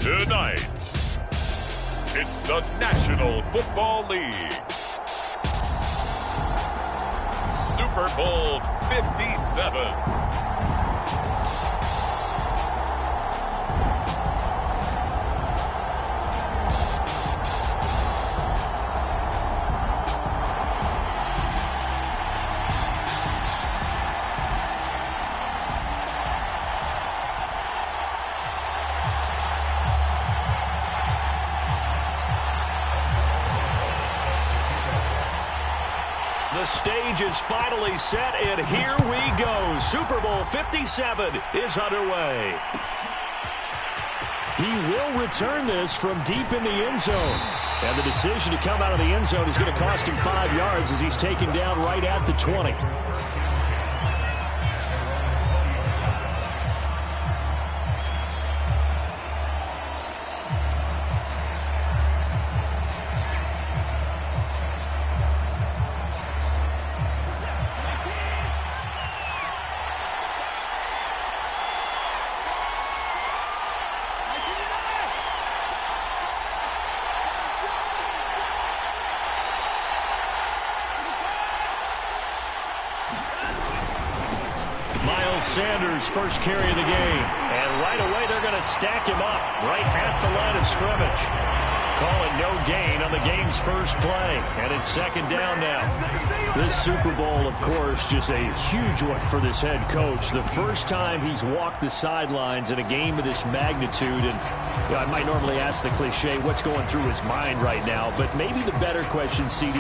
Tonight, it's the National Football League. Super Bowl 57. The stage is finally set, and here we go. Super Bowl 57 is underway. He will return this from deep in the end zone. And the decision to come out of the end zone is going to cost him 5 yards as he's taken down right at the 20. Sanders' first carry of the game. And right away, they're going to stack him up right at the line of scrimmage. Calling no gain on the game's first play. And it's second down now. This Super Bowl, of course, just a huge one for this head coach. The first time he's walked the sidelines in a game of this magnitude. And you know, I might normally ask the cliche, what's going through his mind right now? But maybe the better question, CD,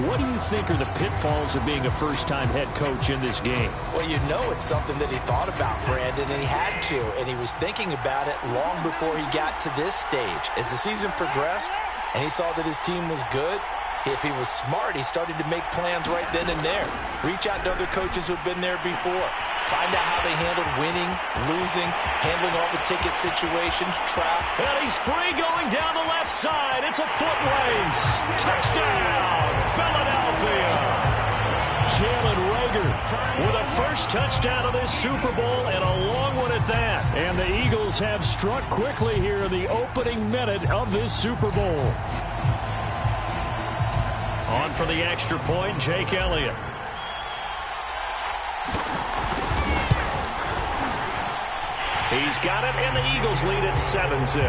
what do you think are the pitfalls of being a first-time head coach in this game? Well, you know it's something that he thought about, Brandon, and he had to. And he was thinking about it long before he got to this stage. As the season progressed and he saw that his team was good, if he was smart, he started to make plans right then and there. Reach out to other coaches who've been there before. Find out how they handled winning, losing, handling all the ticket situations, trap. And he's free going down the left side. It's a foot race. Touchdown, Philadelphia. Jalen Reagor with a first touchdown of this Super Bowl, and a long one at that. And the Eagles have struck quickly here in the opening minute of this Super Bowl. On for the extra point, Jake Elliott. He's got it, and the Eagles lead at 7-0.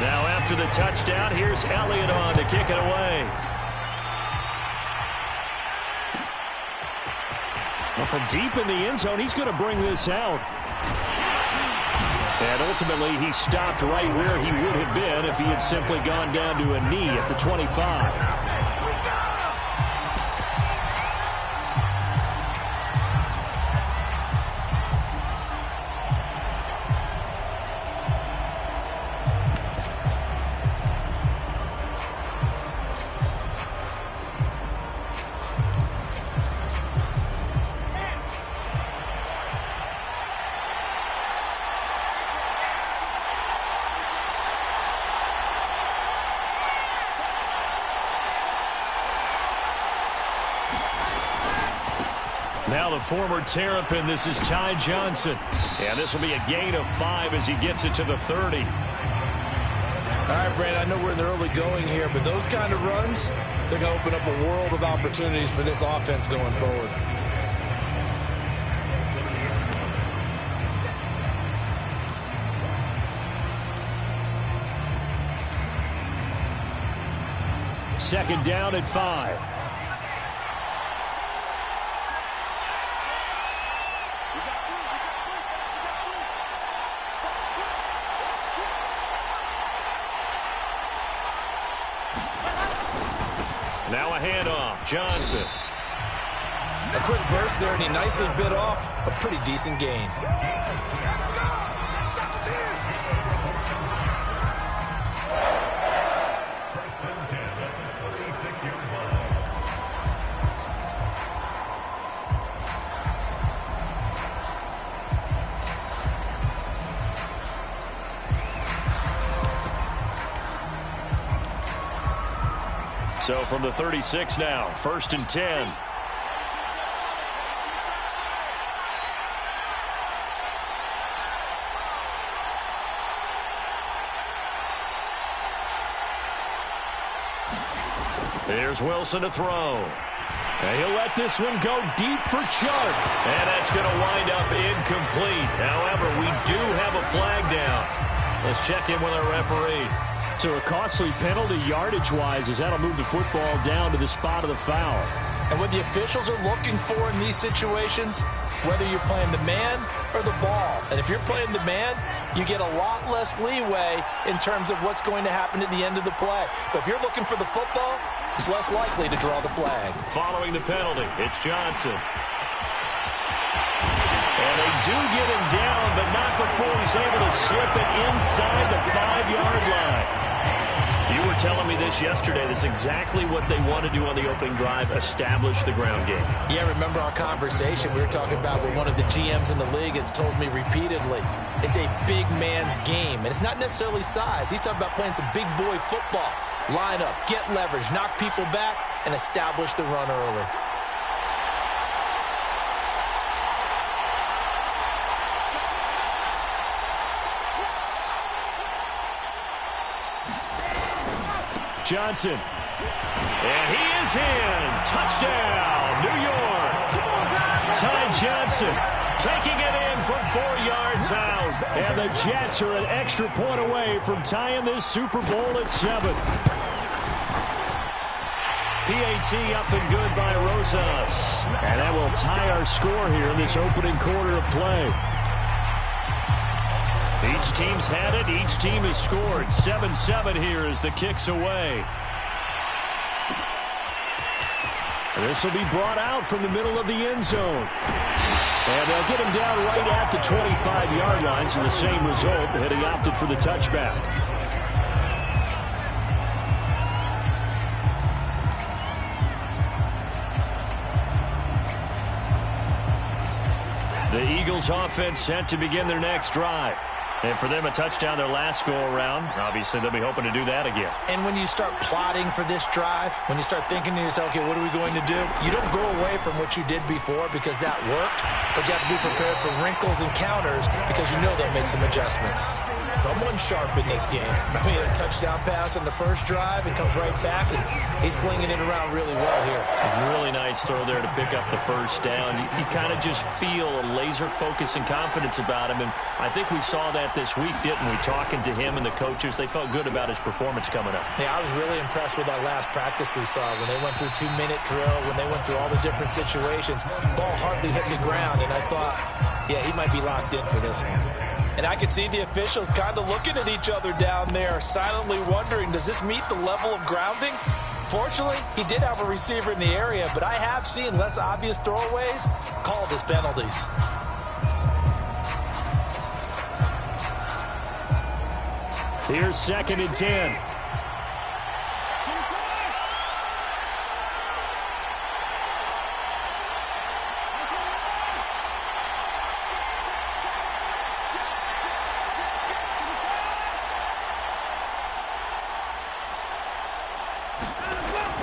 Now after the touchdown, here's Elliott on to kick it away. Well, from deep in the end zone, he's going to bring this out. And ultimately, he stopped right where he would have been if he had simply gone down to a knee at the 25. Now the former Terrapin, this is Ty Johnson. And this will be a gain of 5 as he gets it to the 30. All right, Brandon, I know we're in the early going here, but those kind of runs, they're going to open up a world of opportunities for this offense going forward. Second down at 5. Now a handoff, Johnson. A quick burst there, and he nicely bit off a pretty decent gain. So from the 36 now, 1st and 10. Here's Wilson to throw. And he'll let this one go deep for Chark. And that's going to wind up incomplete. However, we do have a flag down. Let's check in with our referee. So a costly penalty yardage-wise as that'll move the football down to the spot of the foul. And what the officials are looking for in these situations, whether you're playing the man or the ball, and if you're playing the man, you get a lot less leeway in terms of what's going to happen at the end of the play. But if you're looking for the football, it's less likely to draw the flag. Following the penalty, it's Johnson. And they do get him down, but not before he's able to slip it inside the 5-yard line. You were telling me this yesterday. This is exactly what they want to do on the opening drive, establish the ground game. Yeah, remember our conversation? We were talking about what one of the GMs in the league has told me repeatedly. It's a big man's game, and it's not necessarily size. He's talking about playing some big boy football. Line up, get leverage, knock people back, and establish the run early. Johnson. And he is in. Touchdown, New York. Ty Johnson taking it in from 4 yards out. And the Jets are an extra point away from tying this Super Bowl at 7. PAT up and good by Rosas. And that will tie our score here in this opening quarter of play. Each team's had it. Each team has scored. 7-7 here as the kick's away. This will be brought out from the middle of the end zone. And they'll get him down right at the 25-yard line, so the same result, but he opted for the touchback. The Eagles offense set to begin their next drive. And for them, a touchdown their last go-around. Obviously, they'll be hoping to do that again. And when you start plotting for this drive, when you start thinking to yourself, okay, what are we going to do? You don't go away from what you did before because that worked, but you have to be prepared for wrinkles and counters because you know they'll make some adjustments. Someone's sharp in this game. I mean, a touchdown pass on the first drive and comes right back, and he's flinging it around really well here. A really nice throw there to pick up the first down. You kind of just feel a laser focus and confidence about him, and I think we saw that this week, didn't we? Talking to him and the coaches, they felt good about his performance coming up. Yeah, I was really impressed with that last practice we saw when they went through 2-minute drill, when they went through all the different situations. Ball hardly hit the ground, and I thought, yeah, he might be locked in for this one. And I could see the officials kind of looking at each other down there, silently wondering, does this meet the level of grounding? Fortunately, he did have a receiver in the area, but I have seen less obvious throwaways called as penalties. Here's 2nd and 10.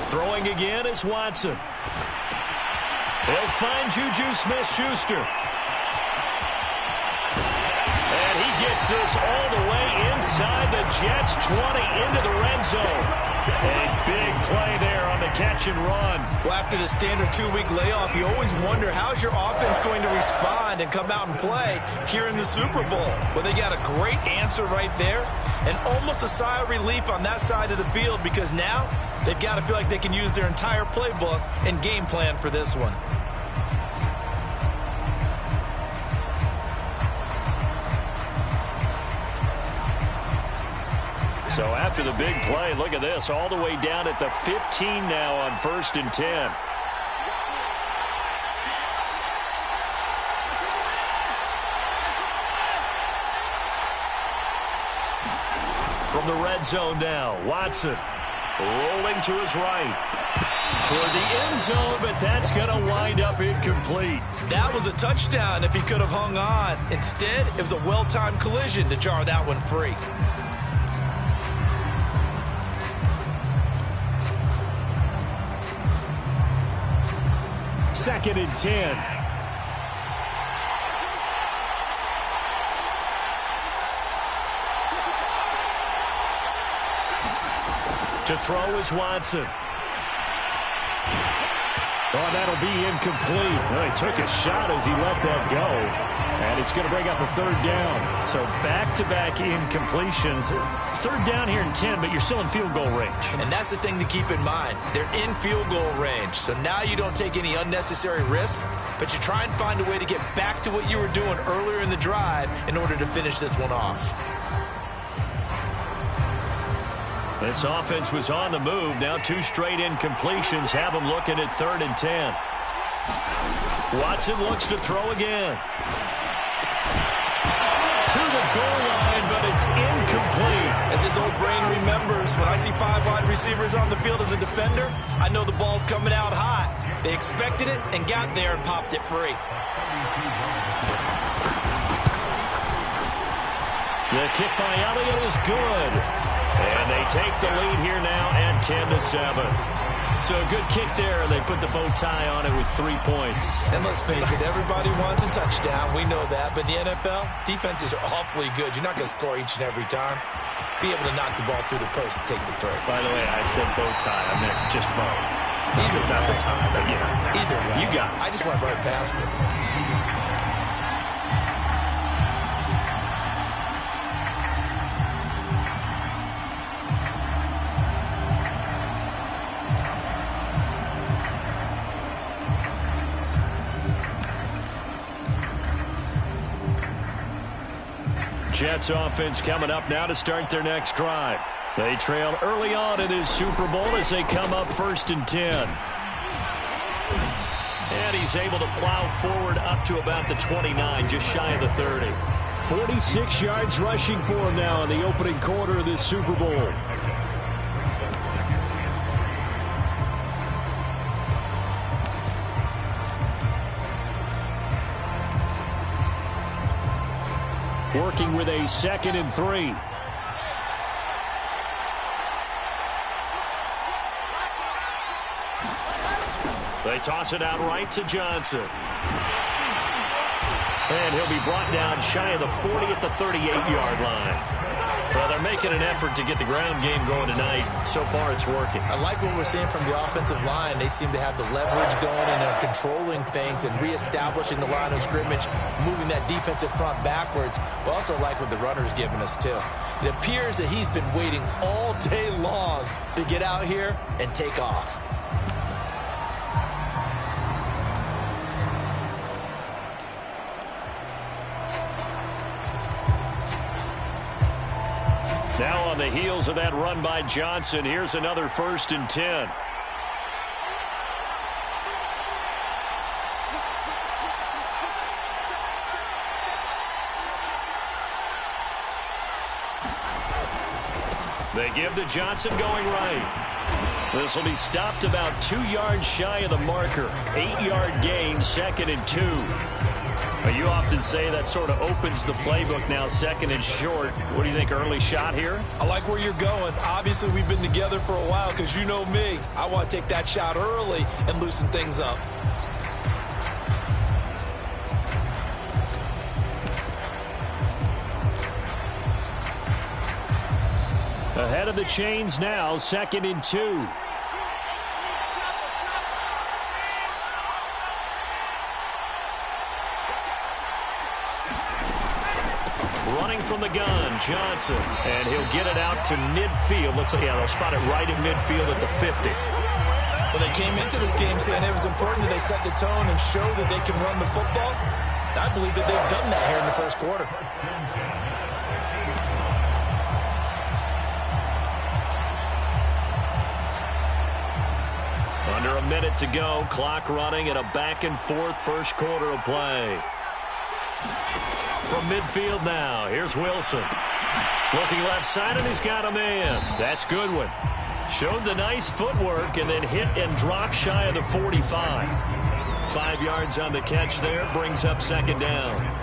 Throwing again is Watson. He'll find Juju Smith-Schuster. And he gets this all the way inside the Jets' 20 into the red zone. A big play there on the catch and run. Well, after the standard 2-week layoff, you always wonder how's your offense going to respond and come out and play here in the Super Bowl. Well, they got a great answer right there and almost a sigh of relief on that side of the field because now they've got to feel like they can use their entire playbook and game plan for this one. So after the big play, look at this, all the way down at the 15 now on 1st and 10. From the red zone now, Watson rolling to his right. Toward the end zone, but that's going to wind up incomplete. That was a touchdown if he could have hung on. Instead, it was a well-timed collision to jar that one free. Second and 10. To throw is Watson. Oh, that'll be incomplete. Well, he took a shot as he let that go. And it's going to bring up a third down. So back-to-back incompletions. Third down here in 10, but you're still in field goal range. And that's the thing to keep in mind. They're in field goal range. So now you don't take any unnecessary risks, but you try and find a way to get back to what you were doing earlier in the drive in order to finish this one off. This offense was on the move. Now 2 straight incompletions have them looking at 3rd and 10. Watson looks to throw again. To the goal line, but it's incomplete. As his old brain remembers, when I see 5 wide receivers on the field as a defender, I know the ball's coming out hot. They expected it and got there and popped it free. The kick by Elliott is good. And they take the lead here now at 10-7. So a good kick there. They put the bow tie on it with 3 points. And let's face it, everybody wants a touchdown. We know that. But in the NFL, defenses are awfully good. You're not going to score each and every time. Be able to knock the ball through the post and take the throw. By the way, I said bow tie. I meant just bow. Either not the tie, but you know. Either way. You got it. I just went right past it. Jets offense coming up now to start their next drive. They trail early on in this Super Bowl as they come up 1st and 10. And he's able to plow forward up to about the 29, just shy of the 30. 46 yards rushing for him now in the opening quarter of this Super Bowl. Working with a 2nd and 3. They toss it out right to Johnson. And he'll be brought down shy of the 40 at the 38-yard line. Well, they're making an effort to get the ground game going tonight. So far, it's working. I like what we're seeing from the offensive line. They seem to have the leverage going and they're controlling things and reestablishing the line of scrimmage, moving that defensive front backwards. But also like what the runner's giving us, too. It appears that he's been waiting all day long to get out here and take off. Now on the heels of that run by Johnson, here's another 1st and 10. They give to Johnson going right. This will be stopped about 2 yards shy of the marker. 8-yard gain, 2nd and 2. You often say that sort of opens the playbook now, 2nd and short. What do you think, early shot here? I like where you're going. Obviously, we've been together for a while because you know me. I want to take that shot early and loosen things up. Ahead of the chains now, 2nd and 2. From the gun, Johnson, and he'll get it out to midfield. Let's say, yeah, they'll spot it right at midfield at the 50. Well, they came into this game saying it was important that they set the tone and show that they can run the football. I believe that they've done that here in the 1st quarter. Under a minute to go, clock running at a back-and-forth 1st quarter of play. From midfield now, here's Wilson. Looking left side, and he's got a man. That's Goodwin. Showed the nice footwork and then hit and drop shy of the 45. 5 yards on the catch there, brings up 2nd down.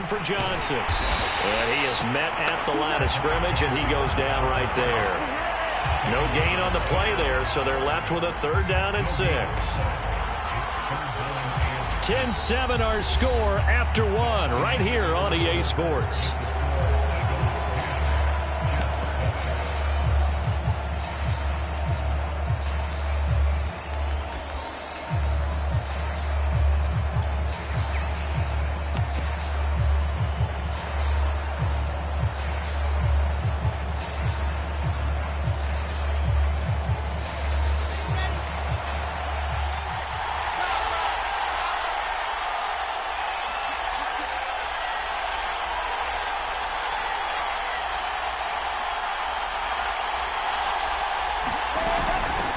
for Johnson. And he is met at the line of scrimmage, and he goes down right there. No gain on the play there, so they're left with a 3rd down and 6. 10-7 our score after 1 right here on EA Sports.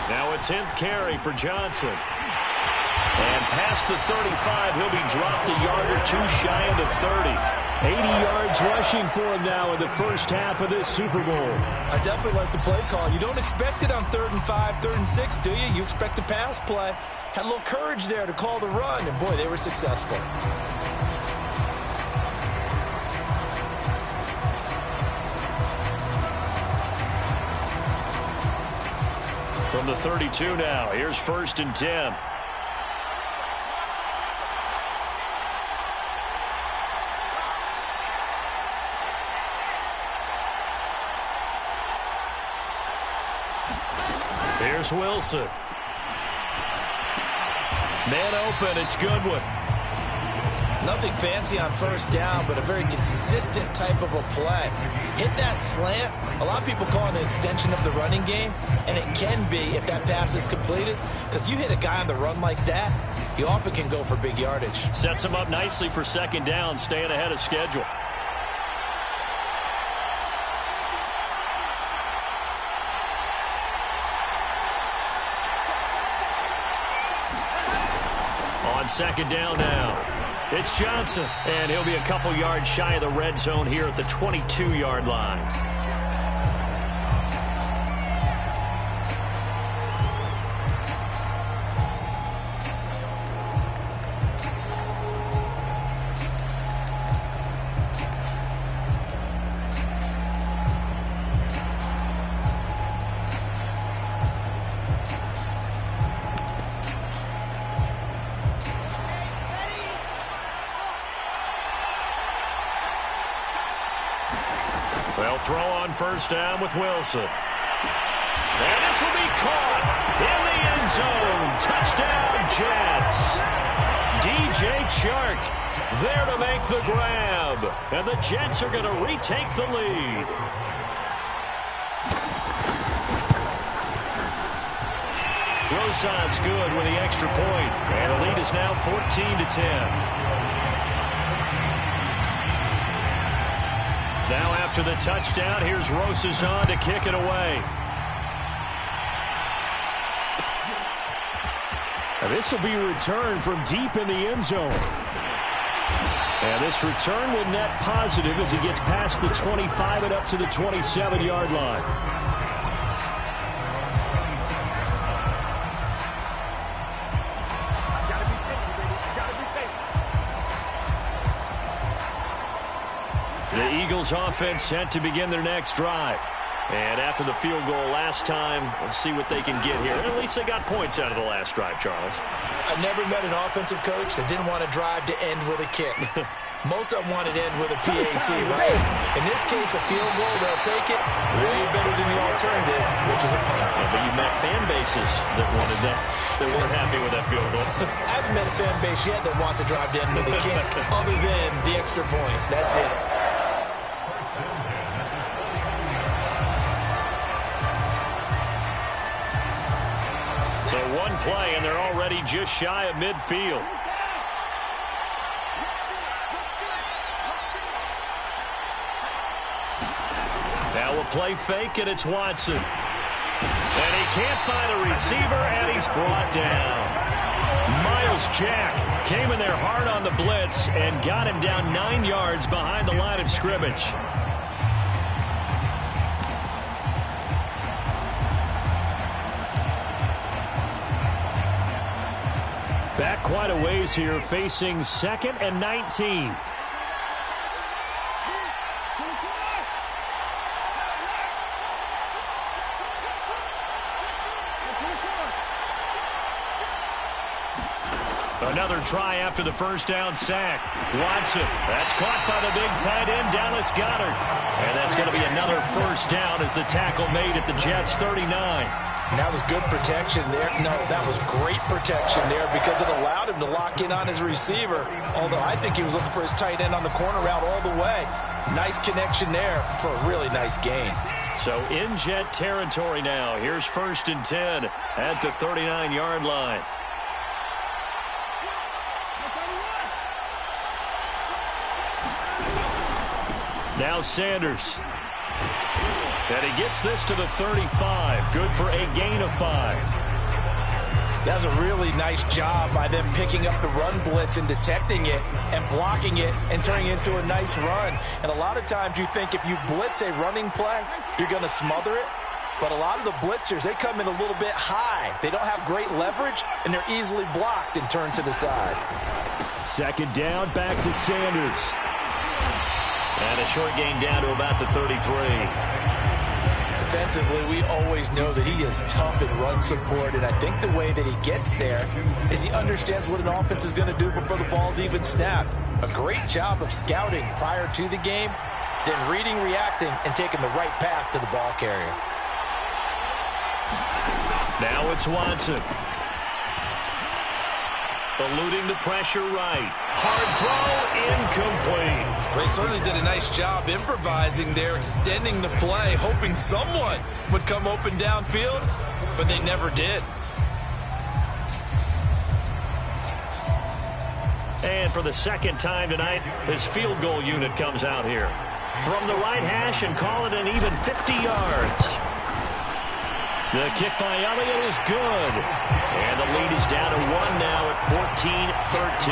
Now a 10th carry for Johnson. And past the 35, he'll be dropped a yard or 2 shy of the 30. 80 yards rushing for him now in the first half of this Super Bowl. I definitely like the play call. You don't expect it on 3rd and 5, 3rd and 6, do you? You expect a pass play. Had a little courage there to call the run, and boy, they were successful. From the 32 now, here's 1st and 10. Here's Wilson. Man open, it's Goodwin. Nothing fancy on 1st down, but a very consistent type of a play. Hit that slant. A lot of people call it an extension of the running game, and it can be if that pass is completed, because you hit a guy on the run like that, he often can go for big yardage. Sets him up nicely for 2nd down, staying ahead of schedule. On 2nd down now. It's Johnson, and he'll be a couple yards shy of the red zone here at the 22-yard line. They'll throw on 1st down with Wilson. And this will be caught in the end zone. Touchdown, Jets. DJ Chark there to make the grab. And the Jets are going to retake the lead. Rosas good with the extra point. And the lead is now 14-10. Now after the touchdown, here's Rosas on to kick it away. And this will be returned from deep in the end zone. And this return will net positive as he gets past the 25 and up to the 27-yard line. The Eagles offense set to begin their next drive. And after the field goal last time, we'll see what they can get here. At least they got points out of the last drive, Charles. I never met an offensive coach that didn't want to drive to end with a kick. Most of them wanted to end with a PAT, right? In this case, a field goal, they'll take it. Way better than the alternative, which is a punt. Yeah, but you met fan bases that wanted that, that weren't happy with that field goal. I haven't met a fan base yet that wants to drive to end with a kick, other than the extra point. That's it. So one play, and they're already just shy of midfield. Now we'll play fake, and it's Watson. And he can't find a receiver, and he's brought down. Miles Jack came in there hard on the blitz and got him down 9 yards behind the line of scrimmage. Back quite a ways here, facing 2nd and 19. Another try after the first down sack. Watson, that's caught by the big tight end, Dallas Goedert. And that's going to be another first down as the tackle made at the Jets' 39. And that was good protection there. No, that was great protection there because it allowed him to lock in on his receiver. Although I think he was looking for his tight end on the corner route all the way. Nice connection there for a really nice gain. So in Jet territory now. Here's 1st and 10 at the 39-yard line. Now Sanders. And he gets this to the 35. Good for a gain of 5. That was a really nice job by them picking up the run blitz and detecting it and blocking it and turning it into a nice run. And a lot of times you think if you blitz a running play, you're going to smother it. But a lot of the blitzers, they come in a little bit high. They don't have great leverage, and they're easily blocked and turned to the side. 2nd down, back to Sanders. And a short gain down to about the 33. Defensively, we always know that he is tough in run support, and I think the way that he gets there is he understands what an offense is going to do before the ball's even snapped. A great job of scouting prior to the game, then reading, reacting, and taking the right path to the ball carrier. Now it's Watson. Eluding the pressure right. Hard throw, incomplete. They certainly did a nice job improvising there, extending the play, hoping someone would come open downfield, but they never did. And for the 2nd time tonight, his field goal unit comes out here. From the right hash and call it an even 50 yards. The kick by Elliott is good. And the lead is down to 1 now at 14-13.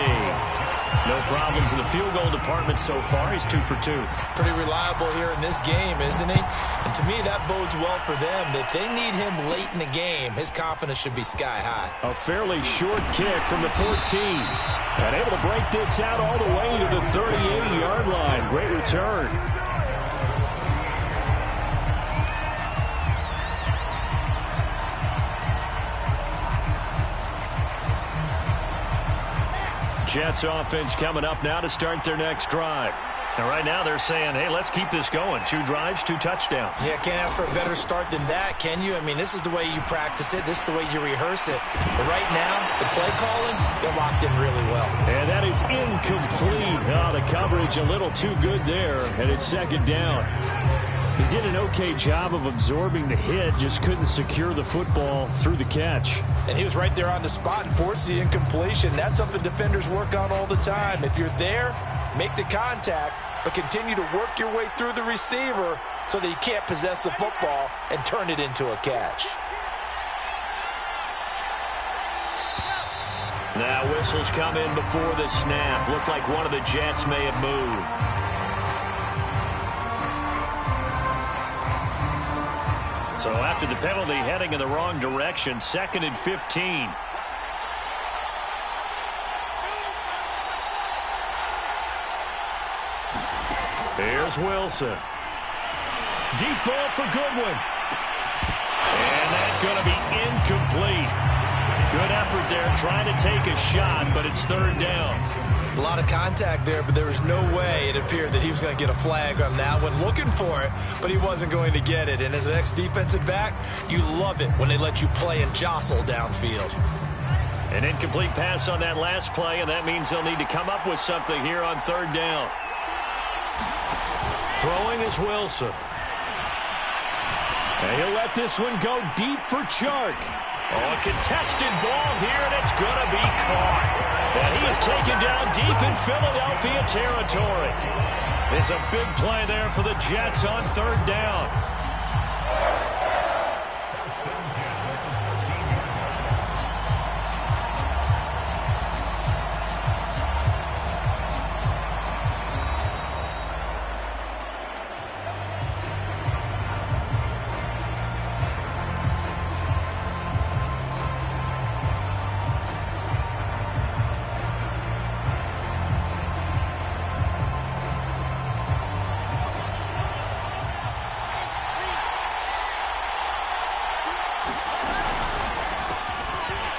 No problems in the field goal department so far. He's 2 for 2. Pretty reliable here in this game, isn't he? And to me, that bodes well for them. If they need him late in the game, his confidence should be sky high. A fairly short kick from the 14. And able to break this out all the way to the 38-yard line. Great return. Jets offense coming up now to start their next drive. And right now they're saying, hey, let's keep this going. 2 drives, 2 touchdowns. Yeah, can't ask for a better start than that, can you? I mean, this is the way you practice it. This is the way you rehearse it. But right now, the play calling, they're locked in really well. And that is incomplete. Oh, the coverage a little too good there, and it's 2nd down. He did an okay job of absorbing the hit, just couldn't secure the football through the catch. And he was right there on the spot and forced the incompletion. That's something defenders work on all the time. If you're there, make the contact, but continue to work your way through the receiver so that you can't possess the football and turn it into a catch. Now whistles come in before the snap. Looked like one of the Jets may have moved. So after the penalty, heading in the wrong direction, 2nd and 15. Here's Wilson. Deep ball for Goodwin. And that's going to be incomplete. Good effort there, trying to take a shot, but it's 3rd down. A lot of contact there, but there was no way it appeared that he was going to get a flag on that one. Looking for it, but he wasn't going to get it. And as an ex-defensive back, you love it when they let you play and jostle downfield. An incomplete pass on that last play, and that means they'll need to come up with something here on 3rd down. Throwing is Wilson. And he'll let this one go deep for Chark. Oh, a contested ball here, and it's going to be caught. And he is taken down deep in Philadelphia territory. It's a big play there for the Jets on 3rd down.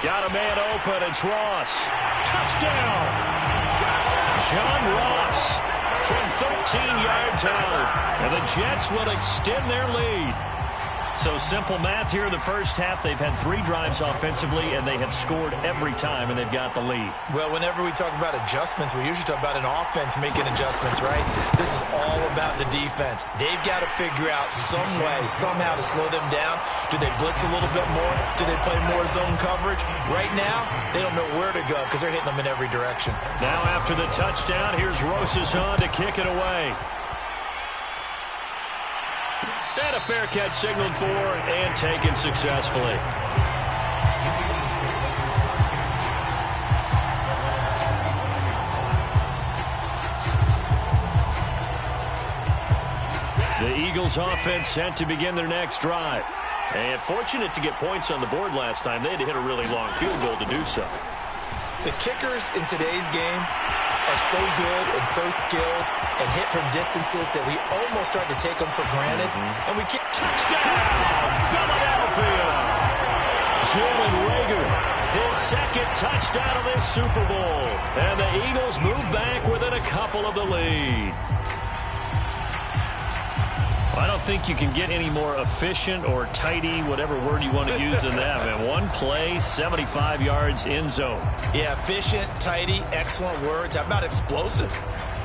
Got a man open. It's Ross. Touchdown. John Ross from 13 yards out. And the Jets will extend their lead. So simple math here in the first half. They've had 3 drives offensively, and they have scored every time, and they've got the lead. Well, whenever we talk about adjustments, we usually talk about an offense making adjustments, right? This is all about the defense. They've got to figure out some way, somehow to slow them down. Do they blitz a little bit more? Do they play more zone coverage? Right now, they don't know where to go because they're hitting them in every direction. Now after the touchdown, here's Rosas on to kick it away. And a fair catch signaled for and taken successfully. The Eagles offense set to begin their next drive. And fortunate to get points on the board last time. They had to hit a really long field goal to do so. The kickers in today's game are so good and so skilled and hit from distances that we almost start to take them for granted. And we can't. Touchdown, Philadelphia! Jalen Reagor, his second touchdown of this Super Bowl. And the Eagles move back within a couple of the lead. I don't think you can get any more efficient or tidy, whatever word you want to use in that. Man, one play, 75 yards in zone. Yeah, efficient, tidy, excellent words. How about explosive?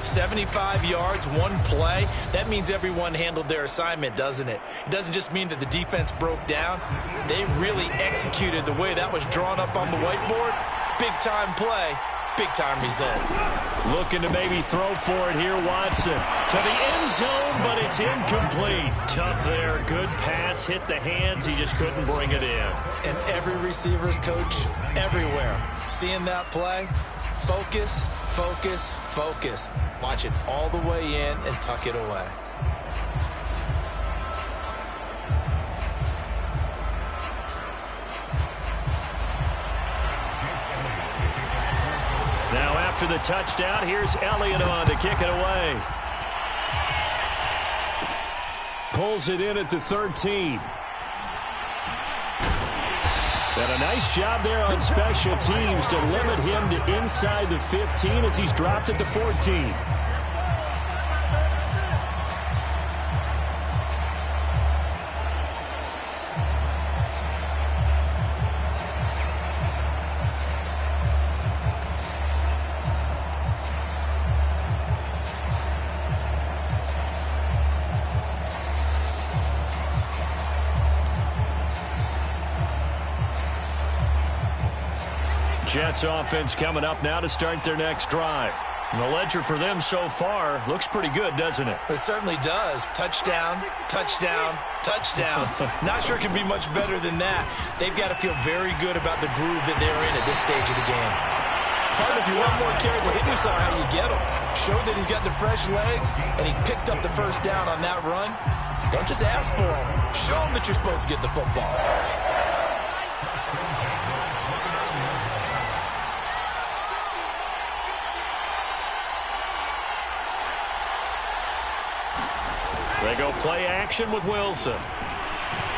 75 yards, one play. That means everyone handled their assignment, doesn't it? It doesn't just mean that the defense broke down. They really executed the way that was drawn up on the whiteboard. Big-time play, big-time result. Looking to maybe throw for it here, Watson. To the end zone, but it's incomplete. Tough there. Good pass. Hit the hands. He just couldn't bring it in. And every receiver's coach everywhere. Seeing that play, focus, focus, focus. Watch it all the way in and tuck it away. Now after the touchdown, here's Elliott on to kick it away. Pulls it in at the 13. And a nice job there on special teams to limit him to inside the 15 as he's dropped at the 14. Jets offense coming up now to start their next drive. And the ledger for them so far looks pretty good, doesn't it? It certainly does. Touchdown, touchdown, touchdown. Not sure it can be much better than that. They've got to feel very good about the groove that they're in at this stage of the game. Partner, if you want more carries, I think we saw how you get them. Showed that he's got the fresh legs, and he picked up the first down on that run. Don't just ask for them. Show them that you're supposed to get the football. They go play action with Wilson.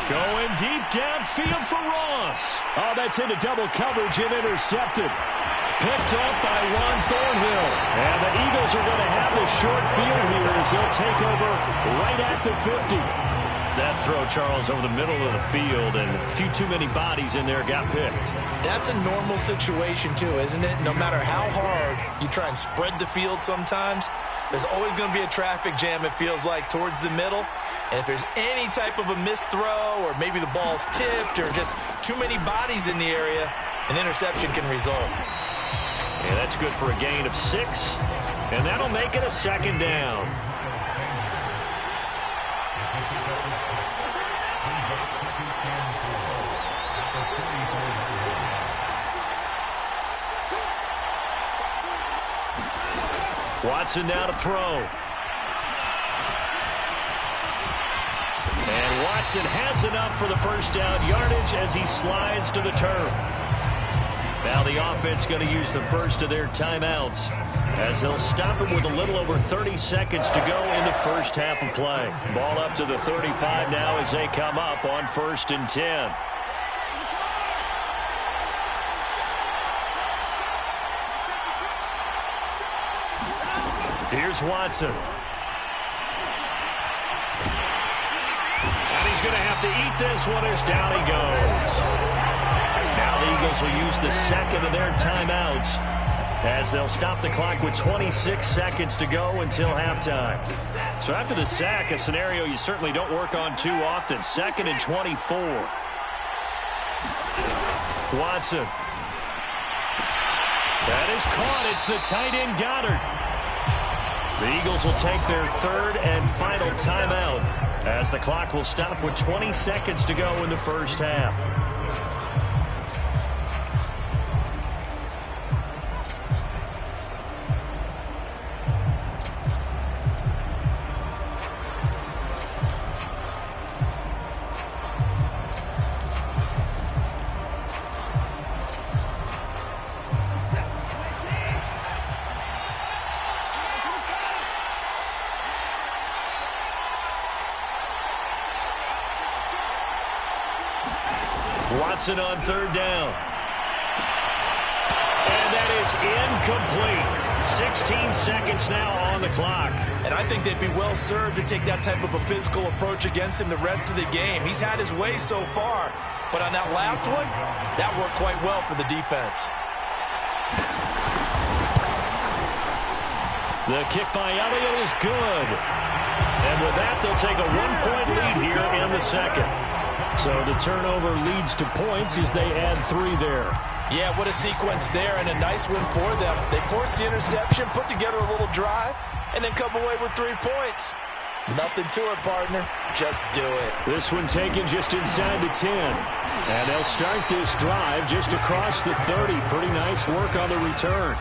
Going deep downfield for Ross. Oh, that's into double coverage and intercepted. Picked up by Juan Thornhill. And the Eagles are going to have the short field here as they'll take over right at the 50. That throw, Charles, over the middle of the field, and a few too many bodies in there got picked. That's a normal situation, too, isn't it? No matter how hard you try and spread the field sometimes, there's always going to be a traffic jam, it feels like, towards the middle. And if there's any type of a missed throw or maybe the ball's tipped or just too many bodies in the area, an interception can result. Yeah, that's good for a gain of 6, and that'll make it a second down. Watson now to throw. And Watson has enough for the first down yardage as he slides to the turf. Now the offense going to use the first of their timeouts as they'll stop him with a little over 30 seconds to go in the first half of play. Ball up to the 35 now as they come up on 1st and 10. Here's Watson. And he's going to have to eat this one as down he goes. Now the Eagles will use the second of their timeouts as they'll stop the clock with 26 seconds to go until halftime. So after the sack, a scenario you certainly don't work on too often. 2nd and 24. Watson. That is caught. It's the tight end Goddard. The Eagles will take their 3rd and final timeout as the clock will stop with 20 seconds to go in the first half. Watson on 3rd down. And that is incomplete. 16 seconds now on the clock. And I think they'd be well served to take that type of a physical approach against him the rest of the game. He's had his way so far, but on that last one, that worked quite well for the defense. The kick by Elliott is good. And with that, they'll take a 1-point lead here in the second. So the turnover leads to points as they add 3 there. Yeah, what a sequence there, and a nice win for them. They forced the interception, put together a little drive, and then come away with 3 points. Nothing to it, partner. Just do it. This one taken just inside the 10. And they'll start this drive just across the 30. Pretty nice work on the return.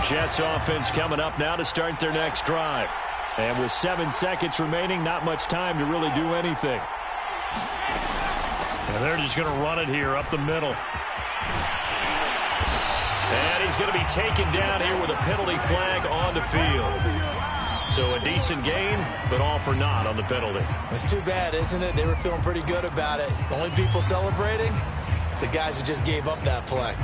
Jets offense coming up now to start their next drive. And with 7 seconds remaining, not much time to really do anything. And they're just going to run it here up the middle. And he's going to be taken down here with a penalty flag on the field. So a decent gain, but all for naught on the penalty. It's too bad, isn't it? They were feeling pretty good about it. The only people celebrating, the guys who just gave up that play.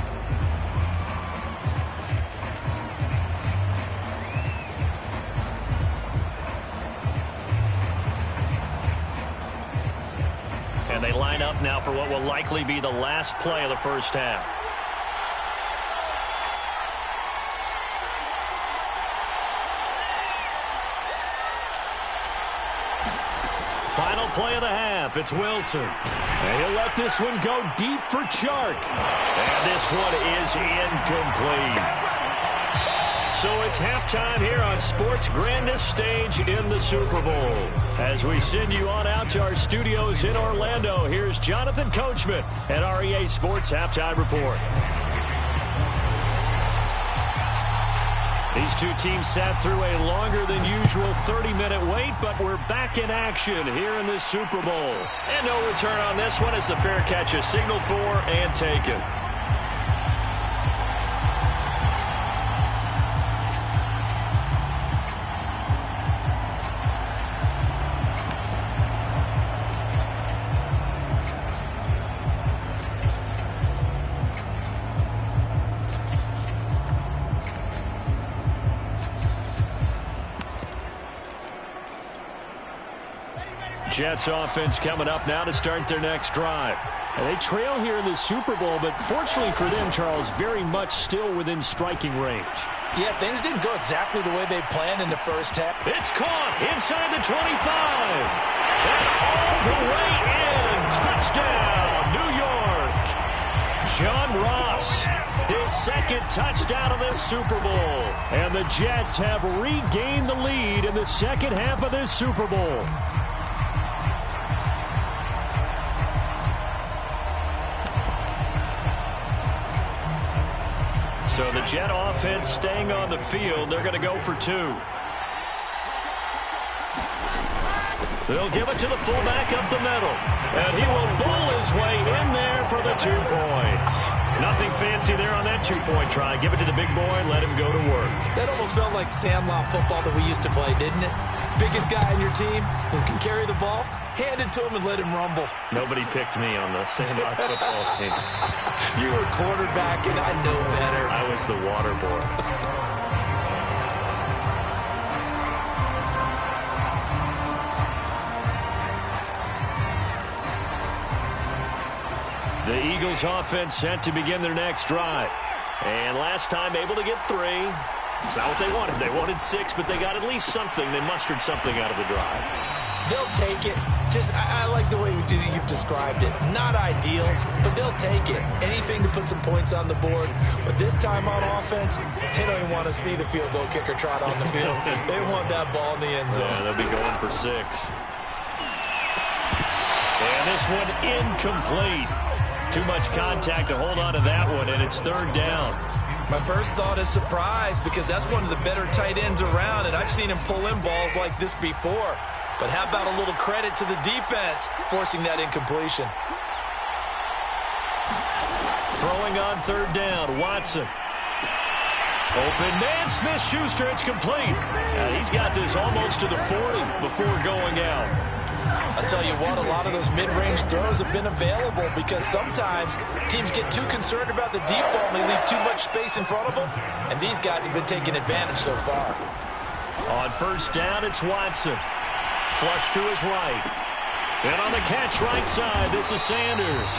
And they line up now for what will likely be the last play of the first half. Final play of the half. It's Wilson. And he'll let this one go deep for Chark. And this one is incomplete. So it's halftime here on sports' grandest stage in the Super Bowl. As we send you on out to our studios in Orlando, here's Jonathan Coachman at REA Sports Halftime Report. These two teams sat through a longer than usual 30-minute wait, but we're back in action here in this Super Bowl. And no return on this one as the fair catch is signaled for and taken. Jets offense coming up now to start their next drive. And they trail here in the Super Bowl, but fortunately for them, Charles, very much still within striking range. Yeah, things didn't go exactly the way they planned in the first half. It's caught inside the 25. And all the way in. Touchdown, New York. John Ross, his second touchdown of this Super Bowl. And the Jets have regained the lead in the second half of this Super Bowl. So the Jet offense staying on the field. They're going to go for 2. They'll give it to the fullback up the middle. And he will bowl his way in there for the 2 points. Nothing fancy there on that two-point try. Give it to the big boy, let him go to work. That almost felt like Sandlot football that we used to play, didn't it? Biggest guy on your team who can carry the ball, hand it to him and let him rumble. Nobody picked me on the Sandlot football team. You were quarterback, and I know better. I was the water boy. The Eagles offense set to begin their next drive. And last time able to get 3. It's not what they wanted. They wanted 6, but they got at least something. They mustered something out of the drive. They'll take it. I like the way you've described it. Not ideal, but they'll take it. Anything to put some points on the board. But this time on offense, they don't even want to see the field goal kicker trot on the field. They want that ball in the end zone. Yeah, they'll be going for 6. And this one incomplete. Too much contact to hold on to that one, and it's 3rd down. My first thought is surprise, because that's one of the better tight ends around, and I've seen him pull in balls like this before. But how about a little credit to the defense forcing that incompletion? Throwing on 3rd down, Watson. Open man, Smith-Schuster, it's complete. And he's got this almost to the 40 before going out. I'll tell you what, a lot of those mid-range throws have been available because sometimes teams get too concerned about the deep ball and they leave too much space in front of them, and these guys have been taking advantage so far. On 1st down, it's Watson. Flush to his right. And on the catch right side, this is Sanders.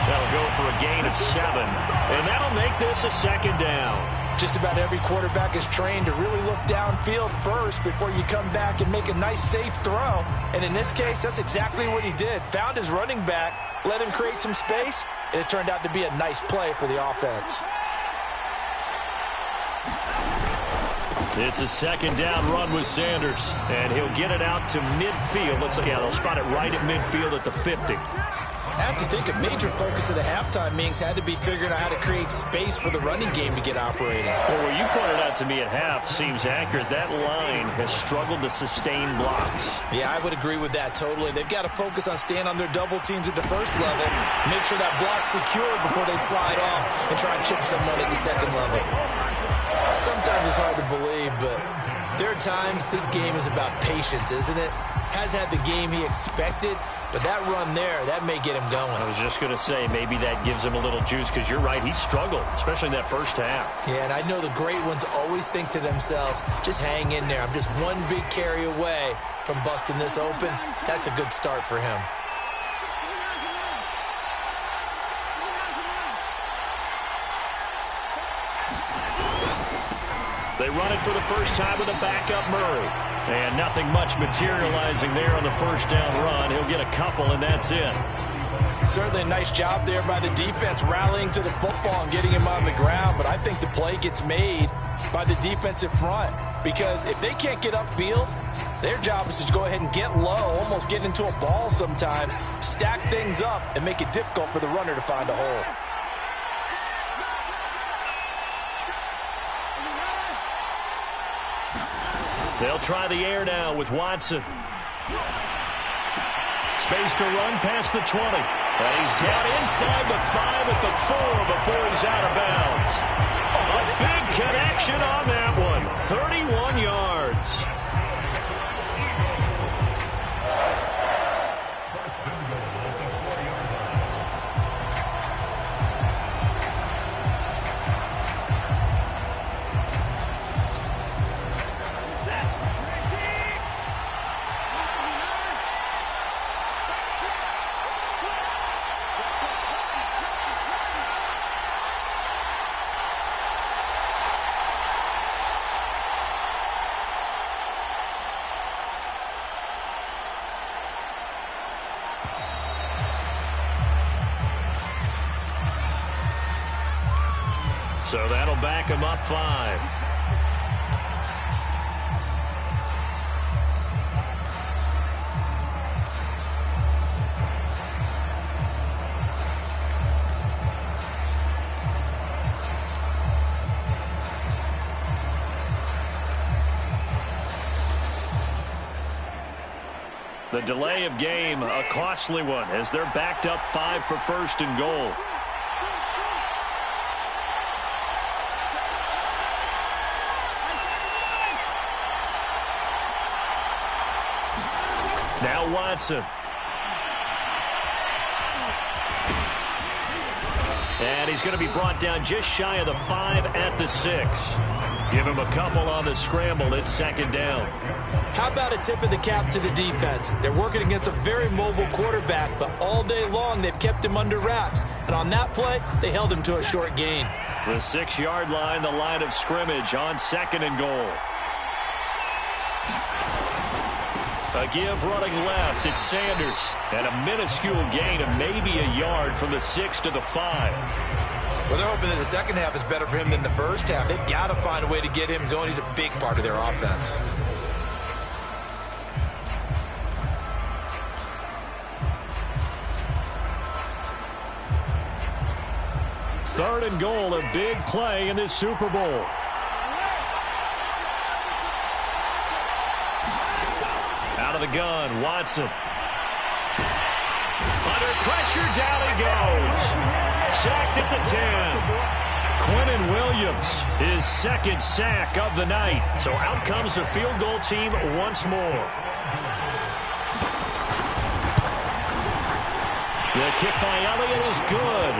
That'll go for a gain of 7, and that'll make this a 2nd down. Just about every quarterback is trained to really look downfield first before you come back and make a nice, safe throw. And in this case, that's exactly what he did. Found his running back, let him create some space, and it turned out to be a nice play for the offense. It's a 2nd down run with Sanders, and he'll get it out to midfield. They'll spot it right at midfield at the 50. I have to think a major focus of the halftime meetings had to be figuring out how to create space for the running game to get operating. Well, what you pointed out to me at half seems accurate. That line has struggled to sustain blocks. Yeah, I would agree with that totally. They've got to focus on staying on their double teams at the 1st level, make sure that block's secure before they slide off and try and chip someone at the 2nd level. Sometimes it's hard to believe, but there are times this game is about patience, isn't it? Has had the game he expected, but that run there, that may get him going. I was just going to say, maybe that gives him a little juice, because you're right, he struggled, especially in that 1st half. Yeah, and I know the great ones always think to themselves, just hang in there. I'm just one big carry away from busting this open. That's a good start for him. They run it for the first time with a backup Murray. And nothing much materializing there on the 1st down run. He'll get a couple, and that's it. Certainly a nice job there by the defense rallying to the football and getting him on the ground. But I think the play gets made by the defensive front. Because if they can't get upfield, their job is to go ahead and get low, almost get into a ball sometimes, stack things up, and make it difficult for the runner to find a hole. They'll try the air now with Watson. Space to run past the 20. And he's down inside the 5 at the 4 before he's out of bounds. A big connection on that one. 31 yards. So that'll back him up 5. The delay of game, a costly one, as they're backed up 5 for 1st and goal. Now Watson. And he's going to be brought down just shy of the 5 at the 6. Give him a couple on the scramble. It's second down. How about a tip of the cap to the defense? They're working against a very mobile quarterback, but all day long they've kept him under wraps. And on that play, they held him to a short gain. The 6-yard line, the line of scrimmage on second and goal. A give running left. It's Sanders. And a minuscule gain of maybe a yard from the 6 to the 5. Well, they're hoping that the second half is better for him than the first half. They've got to find a way to get him going. He's a big part of their offense. Third and goal, a big play in this Super Bowl. Out of the gun, Watson. Under pressure, down he goes. Sacked at the 10. Quentin Williams, his second sack of the night. So out comes the field goal team once more. The kick by Elliott is good.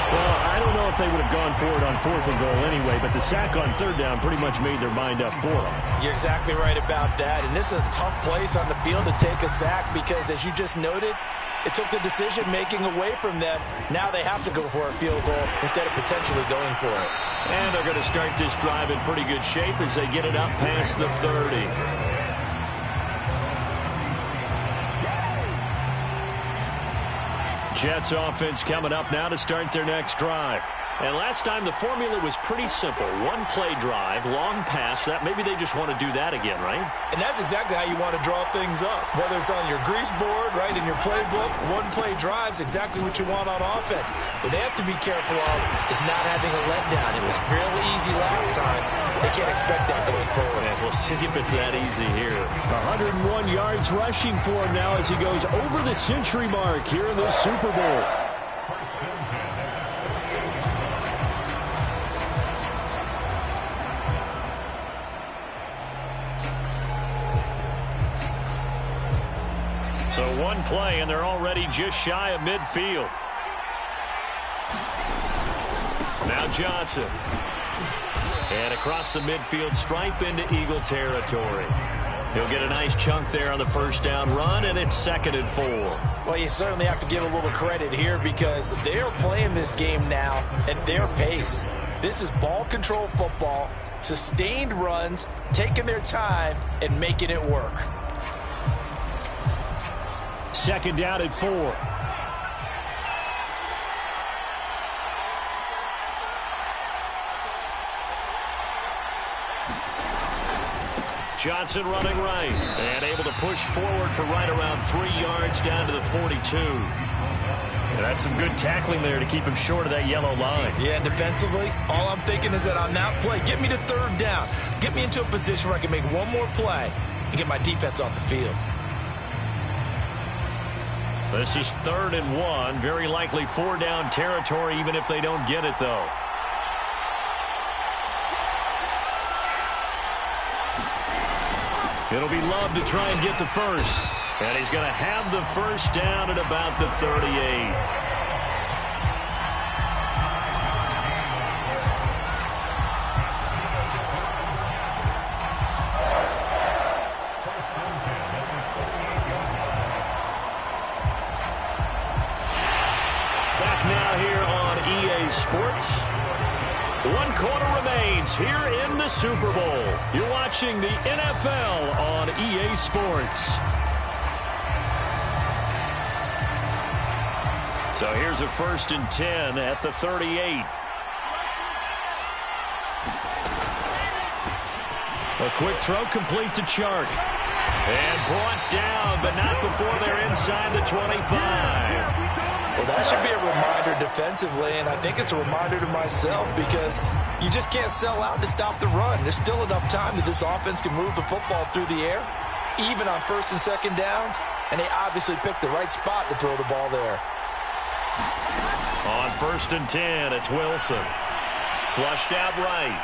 Well, I don't know if they would have gone for it on 4th and goal anyway, but the sack on 3rd down pretty much made their mind up for them. You're exactly right about that. And this is a tough place on the field to take a sack because, as you just noted, it took the decision-making away from them. Now they have to go for a field goal instead of potentially going for it. And they're going to start this drive in pretty good shape as they get it up past the 30. Jets offense coming up now to start their next drive. And last time the formula was pretty simple. One play drive, long pass. That maybe they just want to do that again, right? And that's exactly how you want to draw things up. Whether it's on your grease board, right, in your playbook, one play drive's exactly what you want on offense. What they have to be careful of is not having a letdown. It was real easy last time. They can't expect that going forward. And we'll see if it's that easy here. 101 yards rushing for him now as he goes over the century mark here in this Super Bowl. So one play, and they're already just shy of midfield. Now Johnson. And across the midfield stripe into Eagle territory. He'll get a nice chunk there on the first down run, and it's 2nd and 4. Well, you certainly have to give a little credit here because they're playing this game now at their pace. This is ball control football, sustained runs, taking their time, and making it work. 2nd down and 4. Johnson running right and able to push forward for right around 3 yards down to the 42. And that's some good tackling there to keep him short of that yellow line. Yeah, and defensively, all I'm thinking is that on that play, get me to 3rd down. Get me into a position where I can make one more play and get my defense off the field. This is 3rd and 1. Very likely 4-down territory, even if they don't get it, though. It'll be Love to try and get the first. And he's going to have the first down at about the 38. Sports. 1 quarter remains here in the Super Bowl. You're watching the NFL on EA Sports. So here's a 1st and 10 at the 38. A quick throw complete to Chark. And brought down, but not before they're inside the 25. Well, that should be a reminder defensively, and I think it's a reminder to myself because you just can't sell out to stop the run. There's still enough time that this offense can move the football through the air, even on 1st and 2nd downs, and they obviously picked the right spot to throw the ball there. On 1st and 10, it's Wilson. Flushed out right.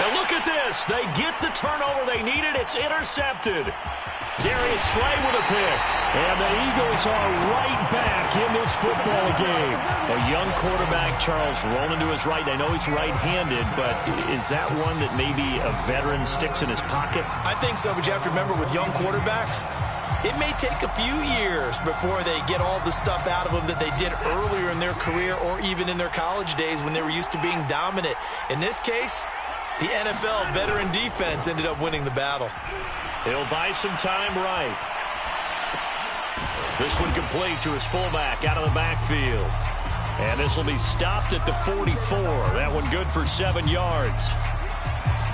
And look at this. They get the turnover they needed. It's intercepted. Darius Slay with a pick. And the Eagles are right back in this football game. A young quarterback, Charles, rolling to his right. I know he's right-handed, but is that one that maybe a veteran sticks in his pocket? I think so, but you have to remember with young quarterbacks, it may take a few years before they get all the stuff out of them that they did earlier in their career or even in their college days when they were used to being dominant. In this case, the NFL veteran defense ended up winning the battle. He'll buy some time right. This one complete to his fullback out of the backfield. And this will be stopped at the 44. That one good for 7 yards.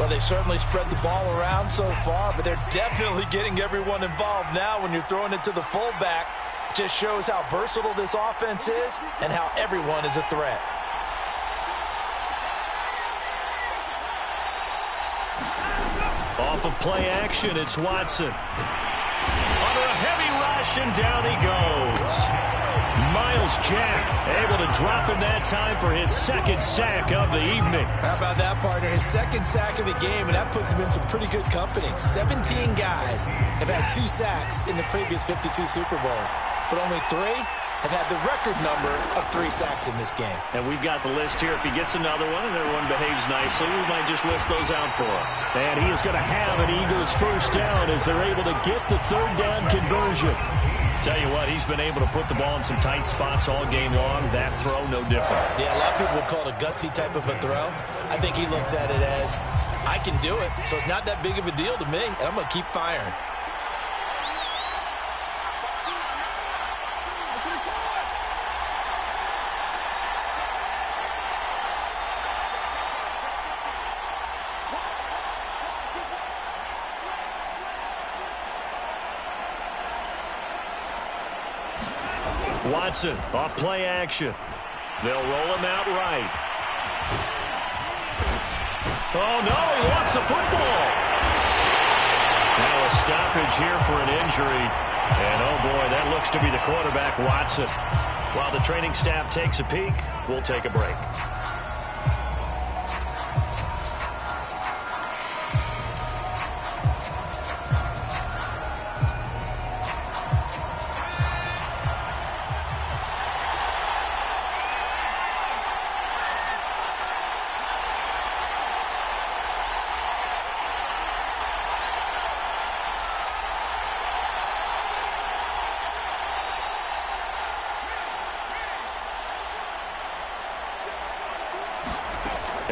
Well, they've certainly spread the ball around so far, but they're definitely getting everyone involved now when you're throwing it to the fullback. It just shows how versatile this offense is and how everyone is a threat. Off of play action, it's Watson. Under a heavy rush, and down he goes. Myles Jack able to drop him that time for his second sack of the evening. How about that, partner? His second sack of the game, and that puts him in some pretty good company. 17 guys have had 2 sacks in the previous 52 Super Bowls, but only 3 have had the record number of 3 sacks in this game. And we've got the list here. If he gets another one and everyone behaves nicely, we might just list those out for him. And he is going to have an Eagles first down as they're able to get the third down conversion. Tell you what, he's been able to put the ball in some tight spots all game long. That throw, no different. Yeah, a lot of people would call it a gutsy type of a throw. I think he looks at it as, I can do it, so it's not that big of a deal to me, and I'm going to keep firing. Watson off play action. They'll roll him out right. Oh, no, he lost the football. Now a stoppage here for an injury. And, oh, boy, that looks to be the quarterback, Watson. While the training staff takes a peek, we'll take a break.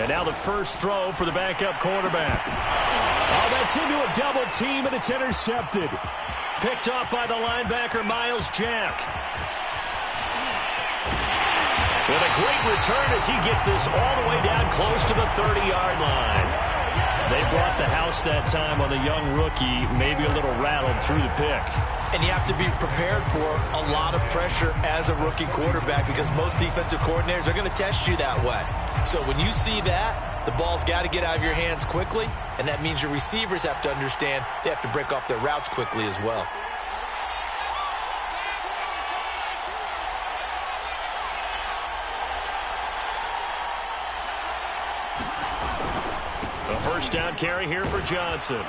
And now the first throw for the backup quarterback. Oh, that's into a double team, and it's intercepted. Picked off by the linebacker, Myles Jack. With a great return as he gets this all the way down close to the 30-yard line. They brought the house that time on the young rookie, maybe a little rattled through the pick. And you have to be prepared for a lot of pressure as a rookie quarterback because most defensive coordinators are going to test you that way. So when you see that, the ball's got to get out of your hands quickly, and that means your receivers have to understand they have to break off their routes quickly as well. A first down carry here for Johnson.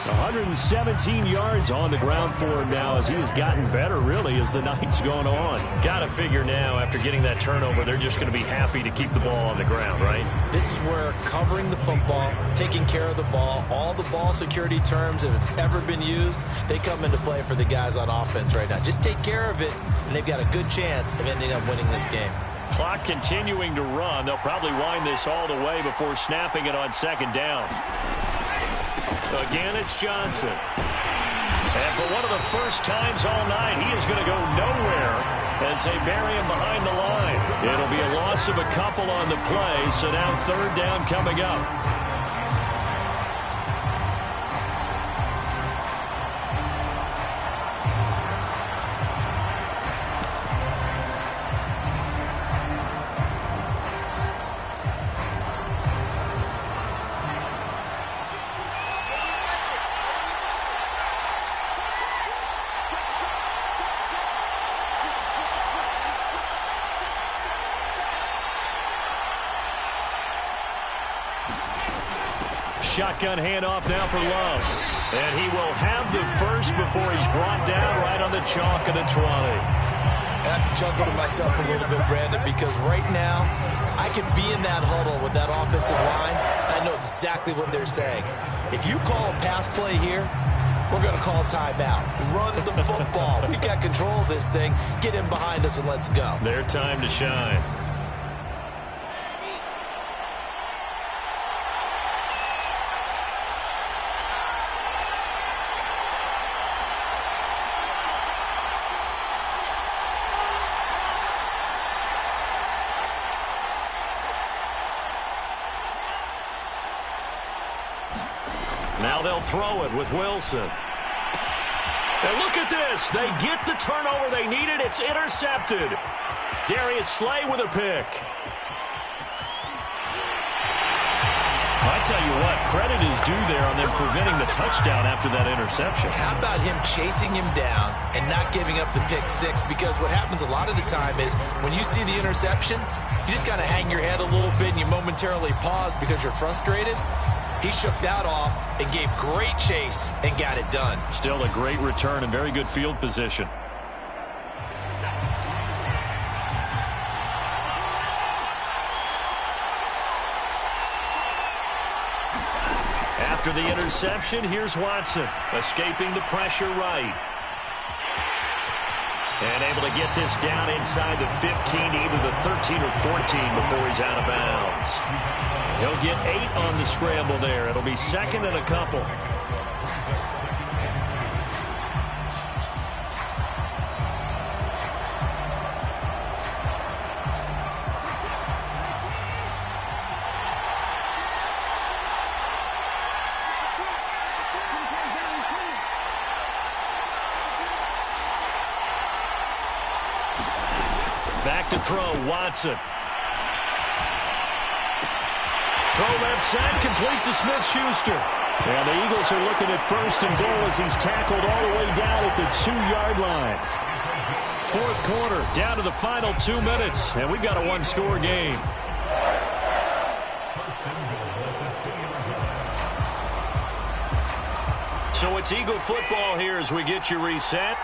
117 yards on the ground for him now as he has gotten better, really, as the night's gone on. Got to figure now, after getting that turnover, they're just going to be happy to keep the ball on the ground, right? This is where covering the football, taking care of the ball, all the ball security terms that have ever been used, they come into play for the guys on offense right now. Just take care of it, and they've got a good chance of ending up winning this game. Clock continuing to run. They'll probably wind this all the way before snapping it on second down. Again, it's Johnson. And for one of the first times all night, he is going to go nowhere as they bury him behind the line. It'll be a loss of a couple on the play, so now third down coming up. shotgun handoff now for Love. And he will have the first before he's brought down right on the chalk of the 20. I have to chuckle to myself a little bit, Brandon, because right now I could be in that huddle with that offensive line. I know exactly what they're saying. If you call a pass play here, we're going to call timeout. Run the football. We've got control of this thing. Get in behind us and let's go. Their time to shine. Now they'll throw it with Wilson. And look at this. They get the turnover they needed. It's intercepted. Darius Slay with a pick. I tell you what, credit is due there on them preventing the touchdown after that interception. How about him chasing him down and not giving up the pick six? Because what happens a lot of the time is when you see the interception, you just kind of hang your head a little bit and you momentarily pause because you're frustrated. He shook that off and gave great chase and got it done. Still a great return and very good field position. After the interception, here's Watson, escaping the pressure right. And able to get this down inside the 15, either the 13 or 14 before he's out of bounds. He'll get 8 on the scramble there. It'll be second and a couple. Back to throw, Watson. Throw left side, complete to Smith-Schuster. And the Eagles are looking at first and goal as he's tackled all the way down at the 2-yard line. Fourth quarter, down to the final 2 minutes, and we've got a one-score game. So it's Eagle football here as we get you reset.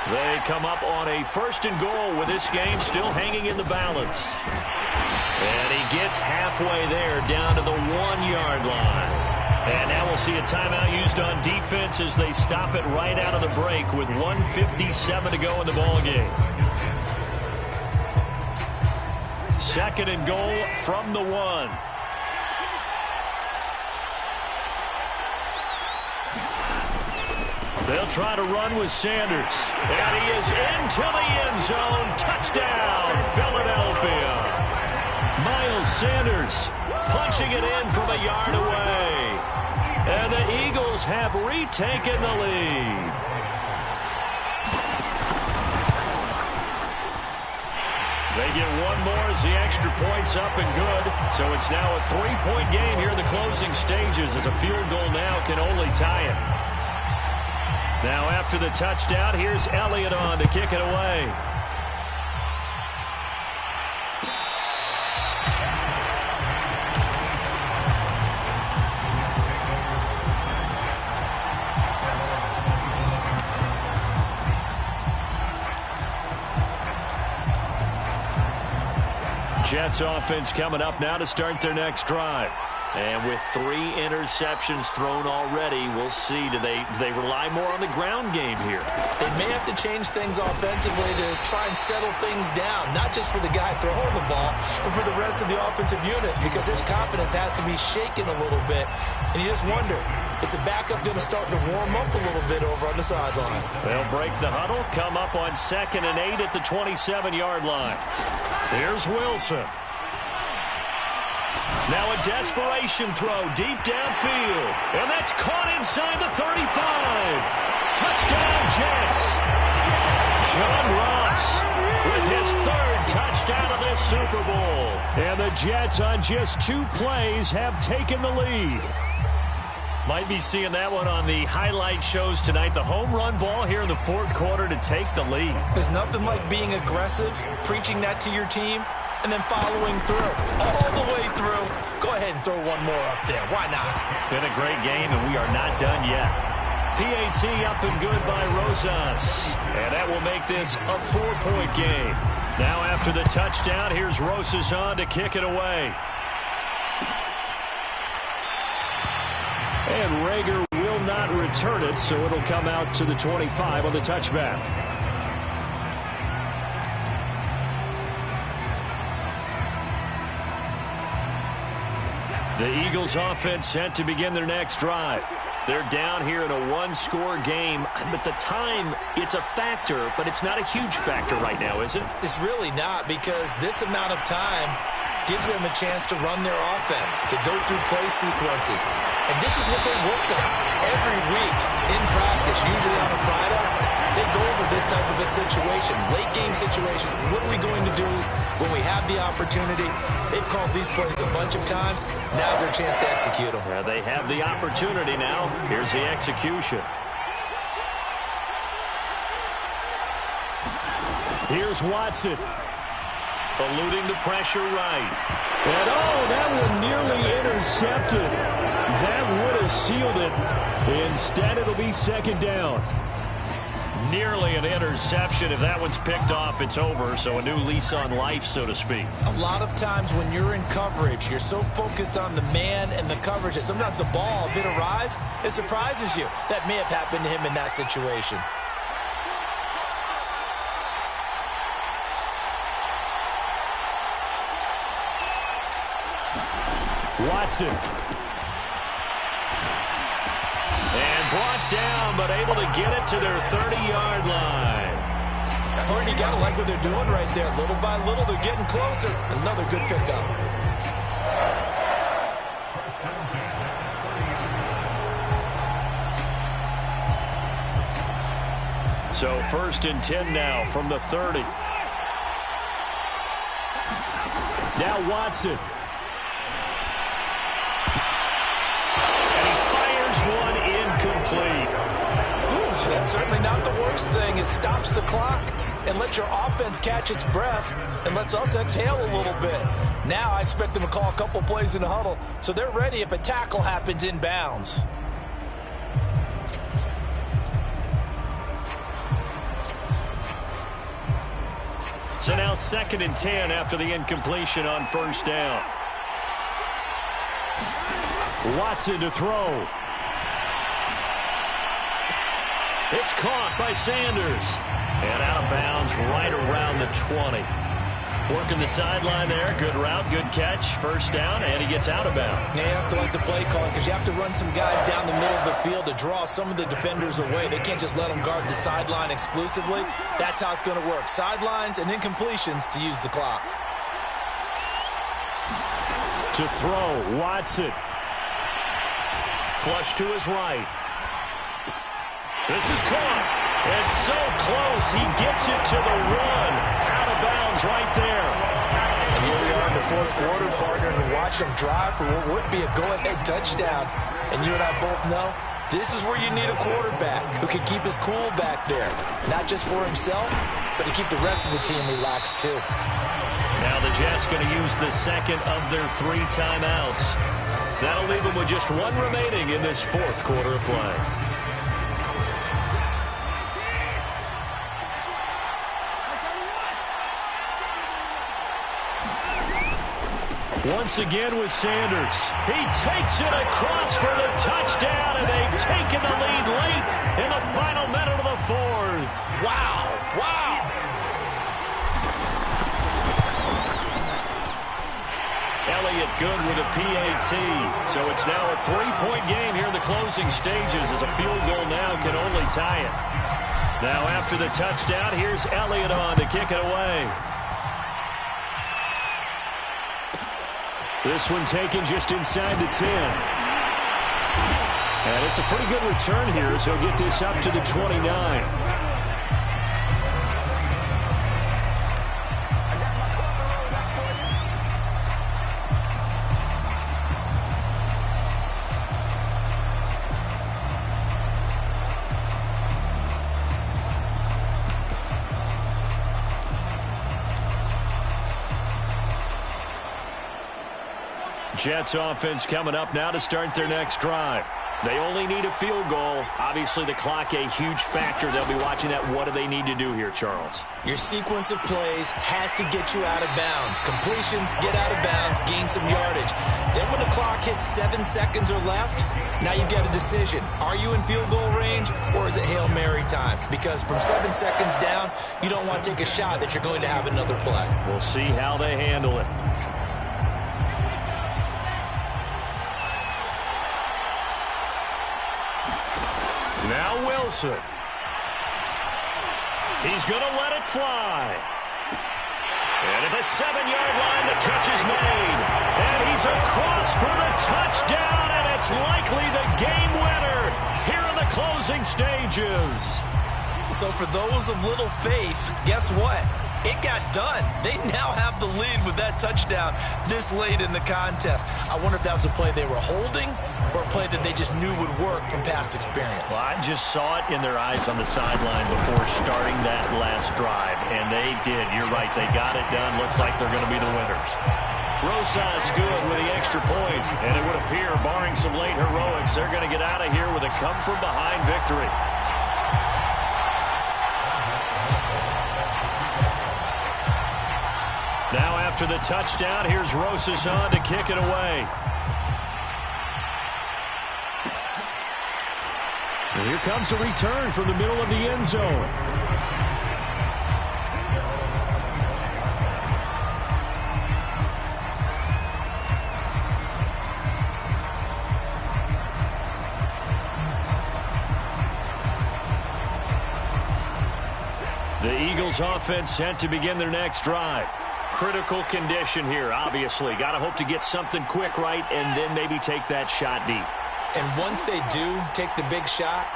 They come up on a first and goal with this game still hanging in the balance. And he gets halfway there down to the 1-yard line. And now we'll see a timeout used on defense as they stop it right out of the break with 1:57 to go in the ballgame. Second and goal from the 1. They'll try to run with Sanders. And he is into the end zone. Touchdown, Philadelphia. Miles Sanders punching it in from a yard away. And the Eagles have retaken the lead. They get one more as the extra point's up and good. So it's now a 3-point game here in the closing stages as a field goal now can only tie it. Now after the touchdown, here's Elliott on to kick it away. Jets offense coming up now to start their next drive. And with 3 interceptions thrown already, we'll see. Do they rely more on the ground game here? They may have to change things offensively to try and settle things down, not just for the guy throwing the ball, but for the rest of the offensive unit, because his confidence has to be shaken a little bit. And you just wonder, is the backup going to start to warm up a little bit over on the sideline? They'll break the huddle, come up on 2nd and 8 at the 27-yard line. Here's Wilson. Now a desperation throw deep downfield. And that's caught inside the 35. Touchdown, Jets. John Ross with his 3rd touchdown of this Super Bowl. And the Jets on just 2 plays have taken the lead. Might be seeing that one on the highlight shows tonight. The home run ball here in the 4th quarter to take the lead. There's nothing like being aggressive, preaching that to your team, and then following through, all the way through. Go ahead and throw one more up there. Why not? Been a great game, and we are not done yet. PAT up and good by Rosas. And that will make this a 4-point game. Now after the touchdown, here's Rosas on to kick it away. And Rager will not return it, so it'll come out to the 25 on the touchback. The Eagles offense set to begin their next drive. They're down here in a one-score game. At the time, it's a factor, but it's not a huge factor right now, is it? It's really not, because this amount of time gives them a chance to run their offense, to go through play sequences. And this is what they work on every week in practice, usually on a Friday. They go over this type of a situation, late game situation. What are we going to do when we have the opportunity? They've called these plays a bunch of times. Now's their chance to execute them. They have the opportunity now. Here's the execution. Here's Watson. Eluding the pressure right. And that one nearly intercepted. That would have sealed it. Instead, it'll be second down. Nearly an interception. If that one's picked off, it's over. So a new lease on life, so to speak. A lot of times when you're in coverage, you're so focused on the man and the coverage that sometimes the ball, if it arrives, it surprises you. That may have happened to him in that situation. Watson. And brought down, but able to get it to their 30-yard line. Harden, you got to like what they're doing right there. Little by little, they're getting closer. Another good pickup. So 1st and 10 now from the 30. Now Watson. One incomplete. That's certainly not the worst thing. It stops the clock and lets your offense catch its breath and lets us exhale a little bit. Now I expect them to call a couple plays in the huddle, so they're ready if a tackle happens in bounds. So now 2nd and 10 after the incompletion on 1st down. Watson to throw. It's caught by Sanders. And out of bounds right around the 20. Working the sideline there. Good route, good catch. 1st down, and he gets out of bounds. Yeah, you have to like the play call because you have to run some guys down the middle of the field to draw some of the defenders away. They can't just let them guard the sideline exclusively. That's how it's going to work. Sidelines and incompletions to use the clock. To throw, Watson. Flush to his right. This is caught. It's so close. He gets it to the run. Out of bounds right there. And here we are in the 4th quarter, partner, and watch them drive for what would be a go-ahead touchdown. And you and I both know this is where you need a quarterback who can keep his cool back there. Not just for himself, but to keep the rest of the team relaxed too. Now the Jets going to use the 2nd of their 3 timeouts. That'll leave them with just 1 remaining in this 4th quarter of play. Once again with Sanders. He takes it across for the touchdown, and they've taken the lead late in the final minute of the 4th. Wow, wow. Elliott good with a PAT. So it's now a 3-point game here in the closing stages as a field goal now can only tie it. Now after the touchdown, here's Elliott on to kick it away. This one taken just inside the 10. And it's a pretty good return here, so he'll get this up to the 29. Jets offense coming up now to start their next drive. They only need a field goal. Obviously, the clock a huge factor. They'll be watching that. What do they need to do here, Charles? Your sequence of plays has to get you out of bounds. Completions, get out of bounds, gain some yardage. Then when the clock hits 7 seconds or left, now you get a decision. Are you in field goal range or is it Hail Mary time? Because from 7 seconds down, you don't want to take a shot that you're going to have another play. We'll see how they handle it. Now Wilson. He's going to let it fly. And at the 7-yard line, the catch is made. And he's across for the touchdown, and it's likely the game winner here in the closing stages. So for those of little faith, guess what? It got done. They now have the lead with that touchdown this late in the contest. I wonder if that was a play they were holding or a play that they just knew would work from past experience. Well, I just saw it in their eyes on the sideline before starting that last drive, and they did. You're right. They got it done. Looks like they're going to be the winners. Rosas good with the extra point, and it would appear, barring some late heroics, they're going to get out of here with a come-from-behind victory. Now after the touchdown, here's Rosas on to kick it away. And here comes a return from the middle of the end zone. The Eagles offense set to begin their next drive. Critical condition here, obviously. Got to hope to get something quick right and then maybe take that shot deep. And once they do take the big shot,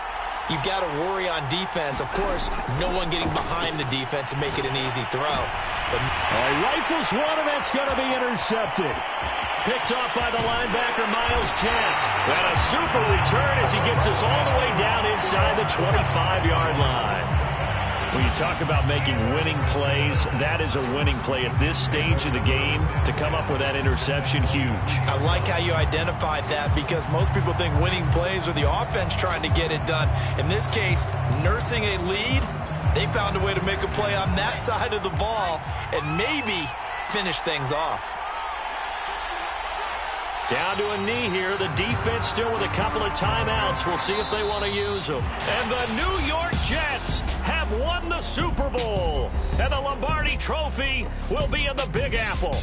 you've got to worry on defense. Of course, no one getting behind the defense and make it an easy throw. But rifles one, and that's going to be intercepted. Picked off by the linebacker, Miles Jack. And a super return as he gets us all the way down inside the 25-yard line. When you talk about making winning plays, that is a winning play at this stage of the game. To come up with that interception, huge. I like how you identified that because most people think winning plays are the offense trying to get it done. In this case, nursing a lead, they found a way to make a play on that side of the ball and maybe finish things off. Down to a knee here. The defense still with a couple of timeouts. We'll see if they want to use them. And the New York Jets have won the Super Bowl. And the Lombardi Trophy will be in the Big Apple.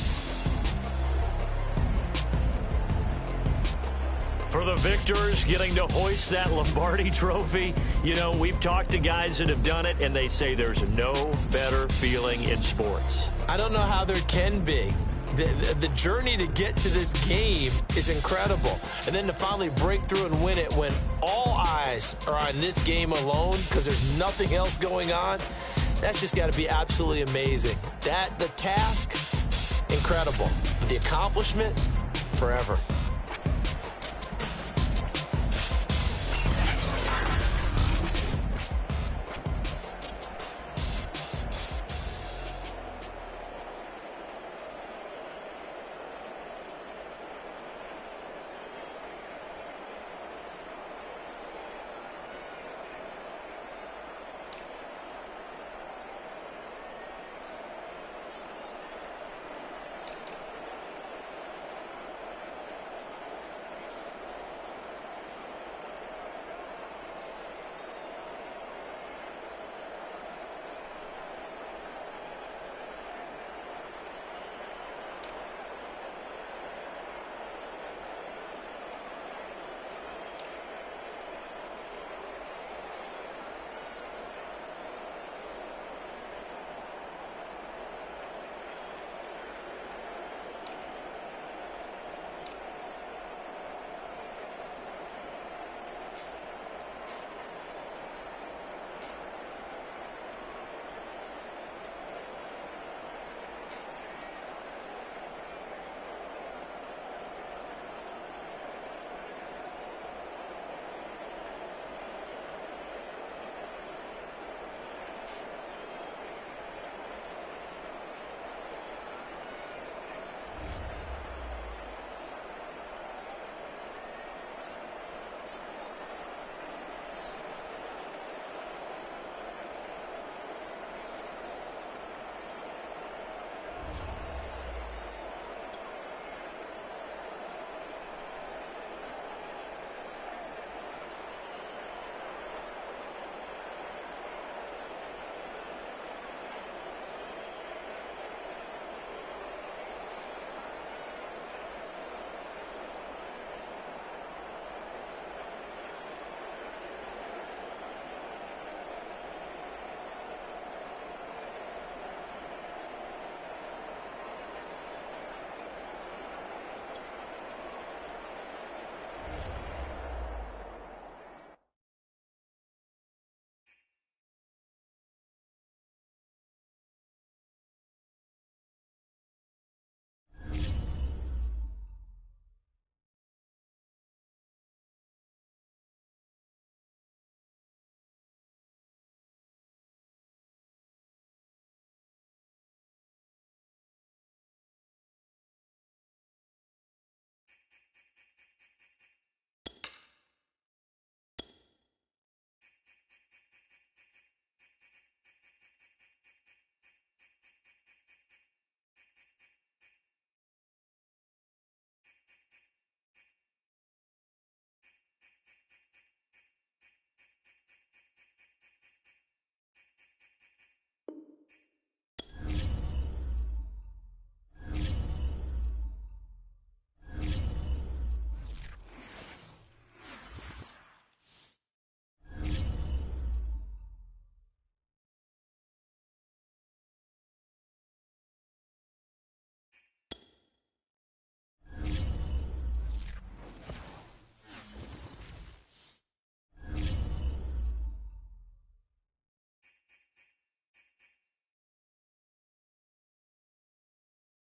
For the victors getting to hoist that Lombardi Trophy, you know, we've talked to guys that have done it, and they say there's no better feeling in sports. I don't know how there can be. The journey to get to this game is incredible. And then to finally break through and win it when all eyes are on this game alone because there's nothing else going on, that's just got to be absolutely amazing. The task, incredible. The accomplishment, forever.